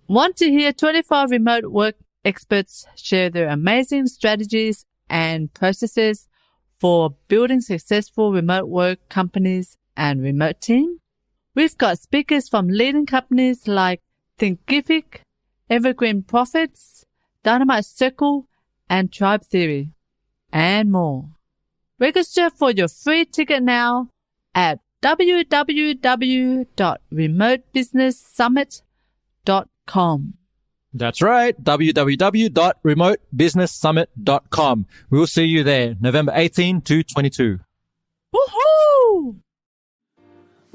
Want to hear 25 remote work experts share their amazing strategies and processes for building successful remote work companies and remote team? We've got speakers from leading companies like Thinkific, Evergreen Profits, Dynamite Circle, and Tribe Theory, and more. Register for your free ticket now at www.remotebusinesssummit.com. That's right, www.remotebusinesssummit.com. We'll see you there, November 18 to 22. Woohoo!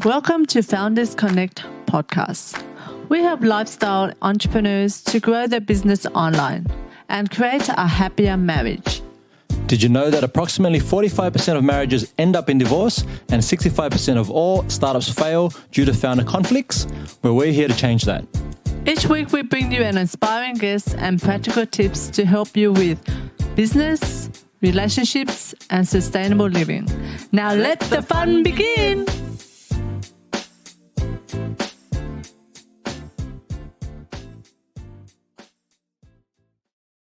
Welcome to Founders Connect podcast. We help lifestyle entrepreneurs to grow their business online and create a happier marriage. Did you know that approximately 45% of marriages end up in divorce and 65% of all startups fail due to founder conflicts? Well, we're here to change that. Each week we bring you an inspiring guest and practical tips to help you with business, relationships, and sustainable living. Now let the fun begin!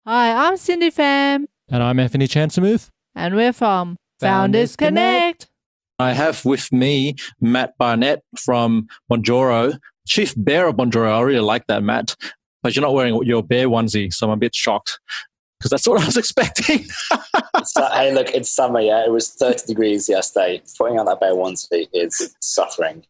Hi, I'm Cindy Pham. And I'm Anthony Chansamuth. And we're from Founders Connect. I have with me Matt Barnett from Bonjoro, Chief Bear of Bonjoro. I really like that, Matt. But you're not wearing your bear onesie, so I'm a bit shocked because that's what I was expecting. Hey, look, it's summer, yeah? It was 30 degrees yesterday. Putting on that bear onesie is suffering.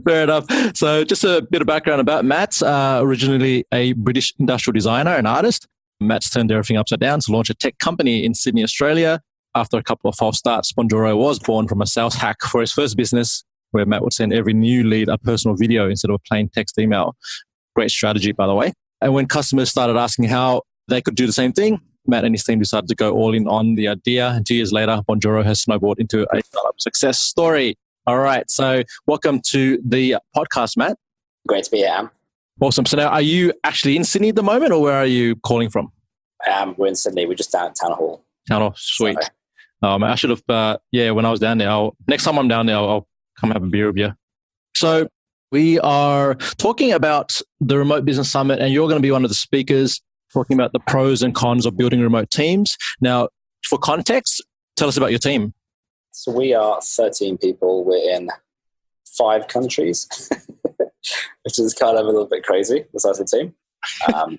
Fair enough. So just a bit of background about Matt. Originally a British industrial designer and artist. Matt's turned everything upside down to launch a tech company in Sydney, Australia. After a couple of false starts, Bonjoro was born from a sales hack for his first business, where Matt would send every new lead a personal video instead of a plain text email. Great strategy, by the way. And when customers started asking how they could do the same thing, Matt and his team decided to go all in on the idea. And 2 years later, Bonjoro has snowballed into a startup success story. All right. So welcome to the podcast, Matt. Great to be here, Am. Awesome. So now, are you actually in Sydney at the moment, or where are you calling from? We're in Sydney. We're just down at Town Hall. Town Hall, sweet. I should have, when I was down there, next time I'm down there, I'll come have a beer with you. So we are talking about the Remote Business Summit, and you're going to be one of the speakers talking about the pros and cons of building remote teams. Now, for context, tell us about your team. So we are 13 people. We're in 5 countries, which is kind of a little bit crazy, the size of the team. So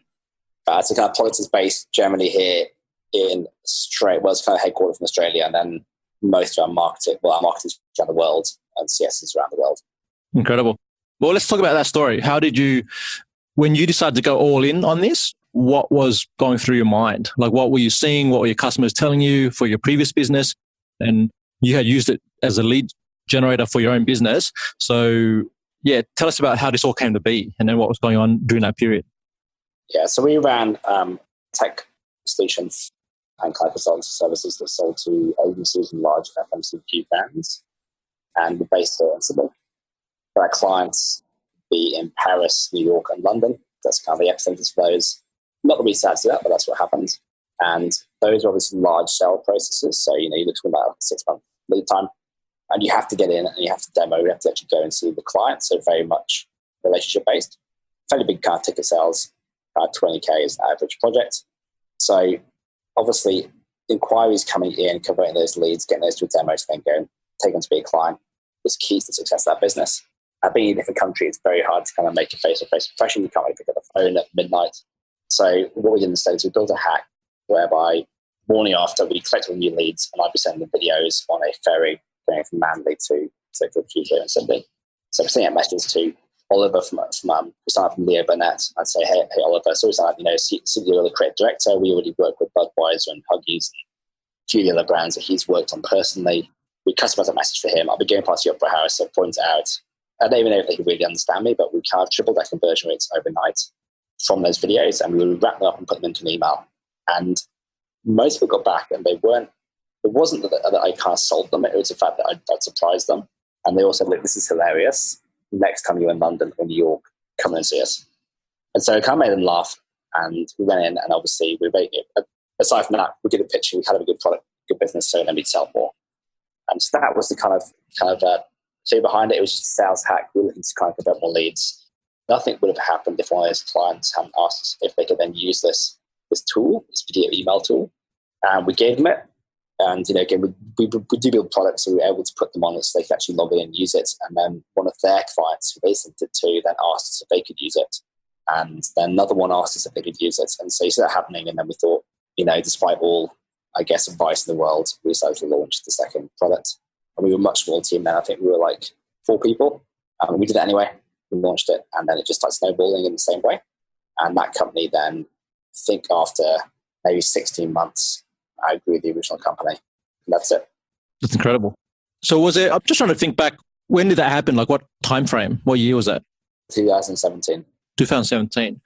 kind of politics based generally here in Australia. Well, it's kind of headquartered from Australia, and then most of our marketing is around the world, and CS is around the world. Incredible. Well, let's talk about that story. How did you, when you decided to go all in on this, what was going through your mind? Like, what were you seeing? What were your customers telling you for your previous business? And you had used it as a lead generator for your own business. So, yeah, tell us about how this all came to be and then what was going on during that period. Yeah, so we ran tech solutions and kind of consultancy services that sold to agencies and large FMCG brands. And we're based here in Sydney. For our clients, be in Paris, New York, and London. That's kind of the epicenter flows. Not that we sad to that, but that's what happened. And those are obviously large sale processes. So, you're talking about a 6-month lead time. And you have to get in and you have to demo. You have to actually go and see the client. So very much relationship based. Fairly big kind of ticket sales. 20K is the average project. So obviously inquiries coming in, converting those leads, getting those to a demo to then go and take them to be a client is key to the success of that business. Being in a different country, it's very hard to kind of make a face-to-face impression. You can't really pick up the phone at midnight. So what we did instead is we built a hack whereby morning after we collected all new leads and I'd be sending them videos on a ferry going from Manly to Tuesday and Sunday. So we're sending out messages to Oliver we signed up from Leo Barnett. I'd say, hey Oliver, so we signed up, see the creative director. We already work with Budweiser and Huggies and a few of the other brands that he's worked on personally. We customize a message for him. I'll be going past the Opera House, so point it out. I don't even know if they could really understand me, but we kind of tripled that conversion rates overnight from those videos, and we would wrap them up and put them into an email. And most people got back, and it wasn't that I kind of sold them, it was the fact that I'd surprised them. And they also said, look, this is hilarious. Next time you're in London or New York, come and see us. And so it kind of made them laugh. And we went in, and obviously, aside from that, we did a pitch, we had a good product, good business, so then we'd sell more. And so that was the kind of so behind it. It was just a sales hack. We were looking to kind of convert more leads. nothing would have happened if one of those clients hadn't asked us if they could then use this tool, this video email tool. And we gave them it. And, again, we do build products, so we were able to put them on it so they could actually log in and use it. And then one of their clients who they sent it to then asked us if they could use it. And then another one asked us if they could use it. And so you see that happening. And then we thought, despite all, I guess, advice in the world, we decided to launch the second product. And we were a much smaller team then. I think we were like 4 people. We did it anyway. We launched it. And then it just started snowballing in the same way. And that company then, I think after maybe 16 months, I agree with the original company. And that's it. That's incredible. So I'm just trying to think back, when did that happen? Like what time frame? What year was that? 2017. 2017.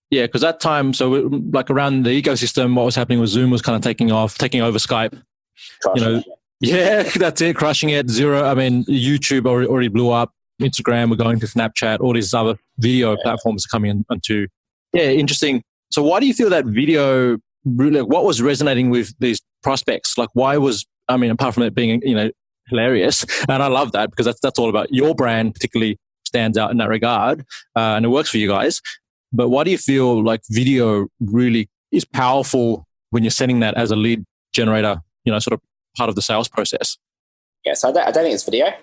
Yeah, because that time, so like around the ecosystem, what was happening was Zoom was kind of taking over Skype. Yeah, that's it, crushing it. YouTube already blew up. Instagram, we're going to Snapchat, all these other video platforms are coming into. Yeah, interesting. So why do you feel that video, really, what was resonating with these prospects? Like apart from it being, hilarious, and I love that because that's all about your brand, particularly stands out in that regard, and it works for you guys. But why do you feel like video really is powerful when you're sending that as a lead generator, sort of part of the sales process? Yeah, so I don't think it's video.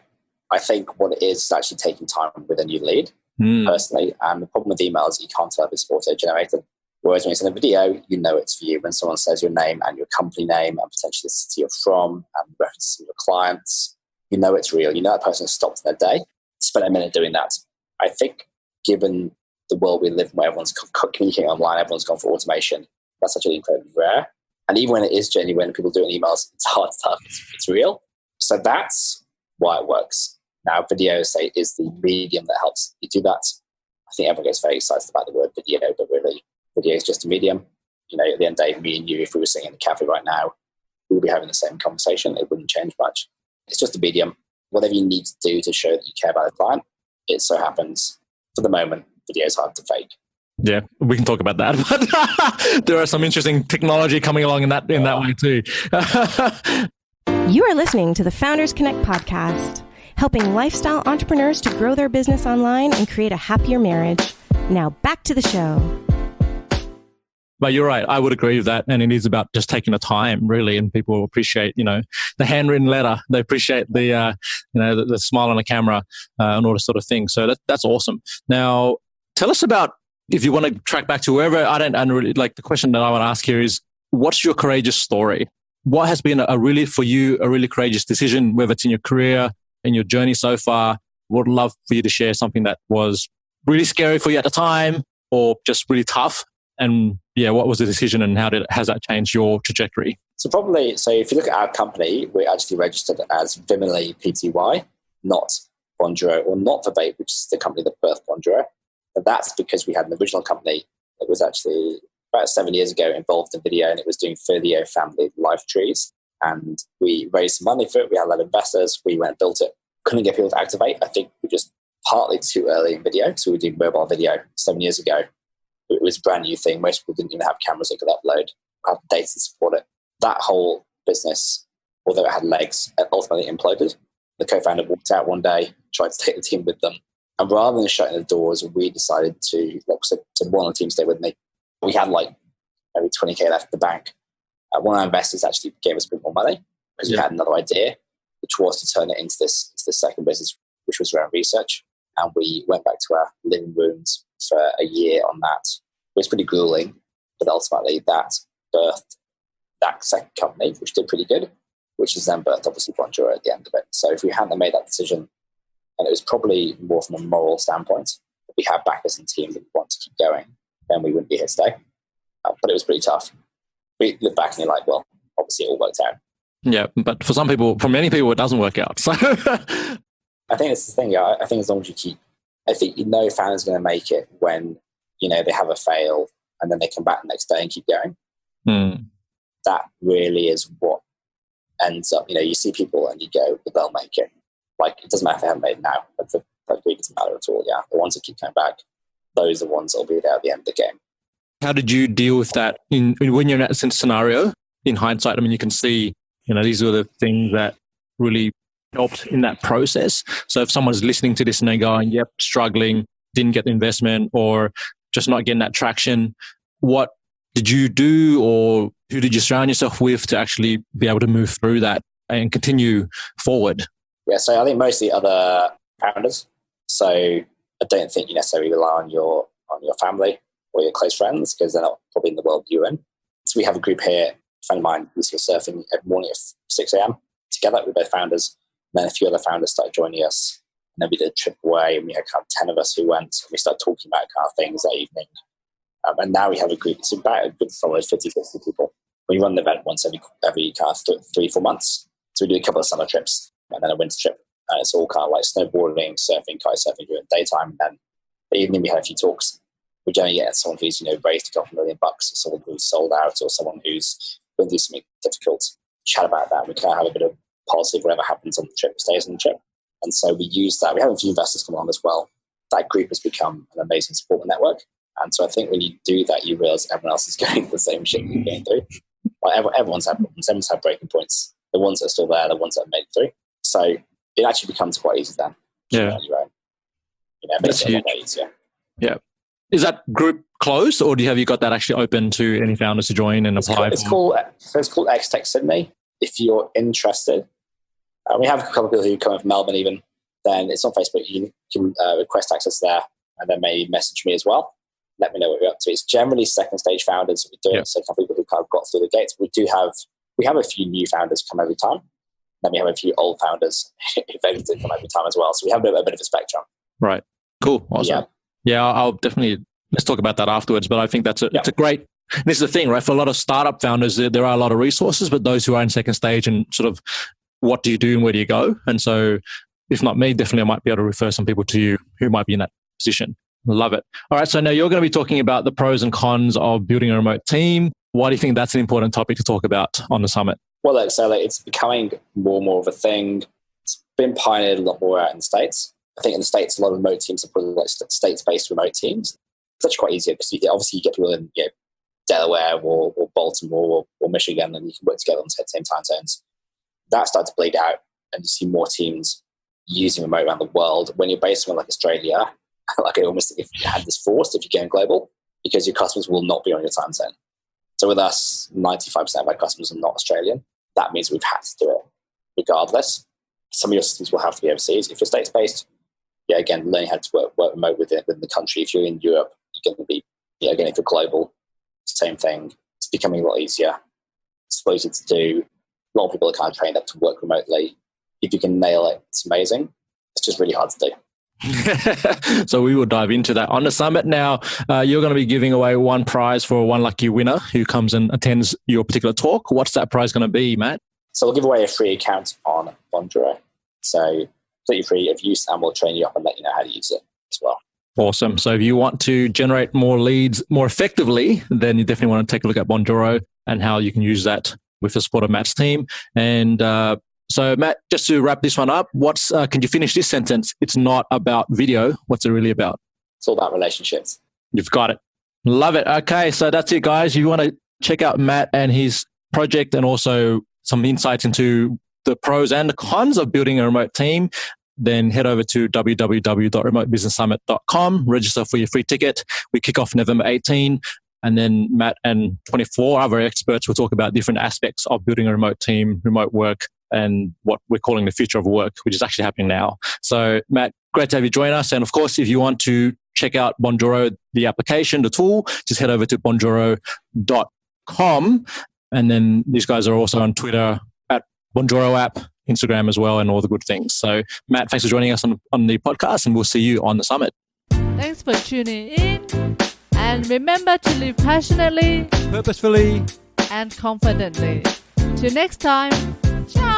I think what it is actually taking time with a new lead, personally. And the problem with email is you can't tell if it's auto-generated. Whereas when you send a video, it's for you. When someone says your name and your company name and potentially the city you're from and references to your clients, it's real. That person has stopped their day, spent a minute doing that. I think given the world we live in where everyone's communicating online, everyone's gone for automation, that's actually incredibly rare. And even when it is genuine, people do it in emails, it's hard to tell if it's real. So that's why it works. Now, video, say, is the medium that helps you do that. I think everyone gets very excited about the word video, but really, video is just a medium. At the end of the day, me and you, if we were sitting in a cafe right now, we would be having the same conversation. It wouldn't change much. It's just a medium. Whatever you need to do to show that you care about the client, it so happens, for the moment, video is hard to fake. Yeah, we can talk about that. But there are some interesting technology coming along in that way too. You are listening to the Founders Connect podcast, helping lifestyle entrepreneurs to grow their business online and create a happier marriage. Now back to the show. But you're right. I would agree with that. And it is about just taking the time, really. And people appreciate, the handwritten letter. They appreciate the smile on the camera and all this sort of thing. So that's awesome. Now, tell us about, if you want to track back to wherever, really like the question that I want to ask here is, what's your courageous story? What has been a really courageous decision, whether it's in your career, in your journey so far? Would love for you to share something that was really scary for you at the time or just really tough. And what was the decision and has that changed your trajectory? So if you look at our company, we're actually registered as Vimily Pty, not Bonjoro or not Verbate, which is the company that birthed Bonjoro. And that's because we had an original company that was actually about 7 years ago involved in video, and it was doing video family life trees. And we raised some money for it. We had a lot of investors. We went and built it. Couldn't get people to activate. I think we just partly too early in video. So we were doing mobile video 7 years ago. It was a brand new thing. Most people didn't even have cameras that could upload, have data to support it. That whole business, although it had legs, it ultimately imploded. The co-founder walked out one day, tried to take the team with them. And rather than shutting the doors, we decided to one of the team stay with me. We had maybe 20K left at the bank. One of our investors actually gave us a bit more money because we had another idea, which was to turn it into this second business, which was around research. And we went back to our living rooms for a year on that. It was pretty grueling, but ultimately that birthed that second company, which did pretty good, which has then birthed obviously Bonjoro at the end of it. So if we hadn't made that decision, and it was probably more from a moral standpoint, if we had backers and team that want to keep going, then we wouldn't be here today. But it was pretty tough. We look back and you're like, well, obviously it all worked out. Yeah, but for many people, it doesn't work out. So I think it's the thing. I think as long as I think founders are going to make it when, they have a fail and then they come back the next day and keep going. That really is what ends up, you see people and you go, well, they'll make it. Like, it doesn't matter if they haven't made it now. But it doesn't matter at all. Yeah, the ones that keep coming back, those are the ones that will be there at the end of the game. How did you deal with that when you're in that scenario? In hindsight, I mean, you can see, these are the things that really helped in that process. So if someone's listening to this and they're going, yep, struggling, didn't get the investment or just not getting that traction, what did you do, or who did you surround yourself with to actually be able to move through that and continue forward? Yeah, so I think mostly other founders. So I don't think you necessarily rely on your family or your close friends, because they're not probably in the world you're in. So we have a group here, a friend of mine who's surfing every morning at 6 a.m. together. We're both founders. And then a few other founders started joining us. And then we did a trip away, and we had kind of 10 of us who went, and we started talking about kind of things that evening. And now we have a group. It's about a good solid 50, 60 people. We run the event once every kind of 3-4 months. So we do a couple of summer trips and then a winter trip. And it's all kind of like snowboarding, surfing, kite surfing during the daytime. And then the evening we had a few talks. We generally get someone who's, raised a couple $1 million, or someone who's sold out, or someone who's going through something difficult. Chat about that. We kind of have a bit of policy of whatever happens on the trip stays on the trip. And so we use that. We have a few investors come along as well. That group has become an amazing support network. And so I think when you do that, you realize everyone else is going through the same shit you're going through. Like everyone's had problems. Everyone's had breaking points. The ones that are still there, the ones that have made it through. So it actually becomes quite easy then. Yeah. On your own. It makes it a lot easier. Yeah. Is that group closed, or have you got that actually open to any founders to join and apply? It's called X-Tech Sydney. If you're interested, we have a couple of people who come from Melbourne even. Then it's on Facebook. You can request access there, and then maybe message me as well. Let me know what you're up to. It's generally second stage founders that we do. So a couple of people who kind of got through the gates. We have a few new founders come every time. Then we have a few old founders who come every time as well. So we have a bit of a spectrum. Right. Cool. Awesome. Yeah, I'll definitely, let's talk about that afterwards. But I think it's a great, this is the thing, right? For a lot of startup founders, there are a lot of resources, but those who are in second stage and sort of what do you do and where do you go? And so if not me, definitely I might be able to refer some people to you who might be in that position. Love it. All right. So now you're going to be talking about the pros and cons of building a remote team. Why do you think that's an important topic to talk about on the summit? Well, it's becoming more and more of a thing. It's been pioneered a lot more out in the States. I think in the States, a lot of remote teams are probably like states-based remote teams. It's actually quite easier because obviously you get people in Delaware or Baltimore or Michigan, and you can work together on the same time zones. That started to bleed out, and you see more teams using remote around the world. When you're based somewhere like Australia, like almost if you had this forced, if you're going global, because your customers will not be on your time zone. So with us, 95% of our customers are not Australian. That means we've had to do it regardless. Some of your systems will have to be overseas. If you're states-based, again, learning how to work remote within the country. If you're in Europe, you're going to be, again, if you're global, same thing. It's becoming a lot easier. It's easy to do. A lot of people are kind of trained up to work remotely. If you can nail it, it's amazing. It's just really hard to do. So we will dive into that on the summit. Now, you're going to be giving away one prize for one lucky winner who comes and attends your particular talk. What's that prize going to be, Matt? So we'll give away a free account on Bonjoro. So completely free of use, and we'll train you up and let you know how to use it as well. Awesome. So if you want to generate more leads more effectively, then you definitely want to take a look at Bonjoro and how you can use that with the support of Matt's team. And so Matt, just to wrap this one up, can you finish this sentence? It's not about video. What's it really about? It's all about relationships. You've got it. Love it. Okay. So that's it, guys. If you want to check out Matt and his project and also some insights into the pros and the cons of building a remote team, then head over to www.remotebusinesssummit.com, register for your free ticket. We kick off November 18, and then Matt and 24 other experts will talk about different aspects of building a remote team, remote work, and what we're calling the future of work, which is actually happening now. So Matt, great to have you join us. And of course, if you want to check out Bonjoro, the application, the tool, just head over to bonjoro.com. And then these guys are also on Twitter at Bonjoro app, Instagram as well, and all the good things. So Matt, thanks for joining us on the podcast, and we'll see you on the summit. Thanks for tuning in. And remember to live passionately, purposefully, and confidently. Till next time, ciao.